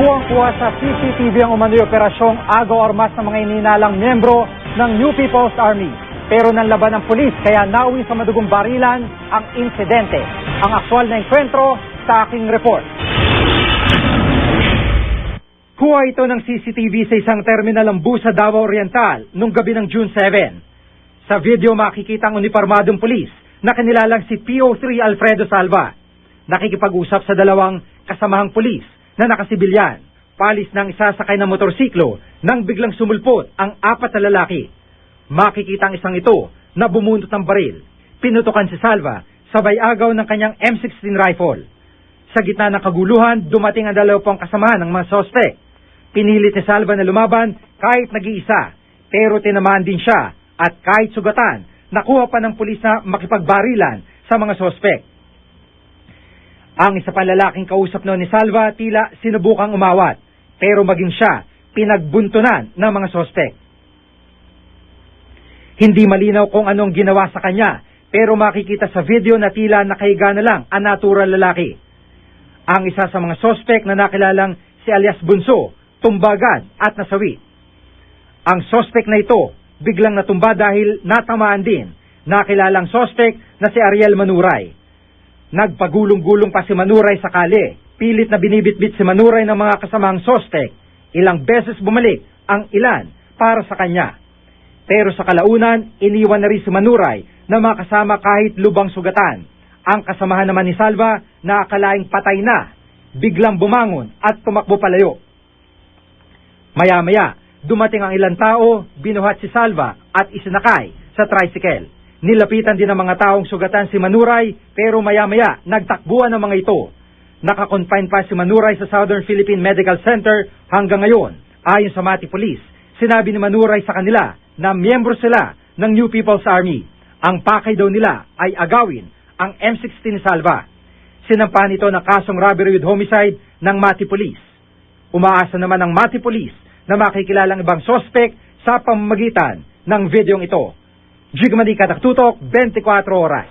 Kuwang-kuwa sa CCTV ang umano'y operasyong agaw armas ng mga ininalang miyembro ng New People's Army. Pero nanlaban ng pulis kaya nauwi sa madugong barilan ang insidente. Ang aktwal na enkwentro sa aking report. Kuha ito ng CCTV sa isang terminal ng bus sa Davao Oriental noong gabi ng June 7. Sa video makikita ang uniformadong pulis na kinilalang si PO3 Alfredo Salva. Nakikipag-usap sa dalawang kasamahang pulis na nakasibilyan. Palis ng isa sakay ng motorsiklo nang biglang sumulpot ang apat na lalaki. Makikita ang isang ito na bumuntot ng baril. Pinutukan si Salva sabay agaw ng kanyang M16 rifle. Sa gitna ng kaguluhan, dumating ang dalawang kasamahan ng mga sospek. Pinilit ni Salva na lumaban kahit nag-iisa, pero tinamaan din siya at kahit sugatan, nakuha pa ng pulis na makipagbarilan sa mga sospek. Ang isa pa lalaking kausap noon ni Salva tila sinubukang umawat, pero maging siya pinagbuntunan ng mga sospek. Hindi malinaw kung anong ginawa sa kanya, pero makikita sa video na tila nakahiga na lang ang natural lalaki. Ang isa sa mga sospek na nakilalang si alias Bunso, tumbagan at nasawi. Ang sospek na ito biglang natumba dahil natamaan din nakilalang sospek na si Ariel Manuray. Nagpagulong-gulong pa si Manuray sa kali. Pilit na binibitbit si Manuray ng mga kasamang sospek. Ilang beses bumalik ang ilan para sa kanya. Pero sa kalaunan, iniwan na rin si Manuray na makasama kahit lubang sugatan. Ang kasamahan naman ni Salva na akalaing patay na, biglang bumangon at tumakbo palayo. Maya-maya, dumating ang ilang tao, binuhat si Salva at isinakay sa tricycle. Nilapitan din ng mga taong sugatan si Manuray, pero maya-maya nagtakbuhan ng mga ito. Nakakonfine pa si Manuray sa Southern Philippine Medical Center hanggang ngayon. Ayon sa Mati Police, sinabi ni Manuray sa kanila na miyembro sila ng New People's Army. Ang pakay daw nila ay agawin ang M16 ni Salva. Sinampahan ito ng kasong robbery with homicide ng Mati Police. Umaasa naman ang Mati Police na makikilalang ibang sospek sa pamamagitan ng videong ito. Jigmani Kataktutok, 24 oras.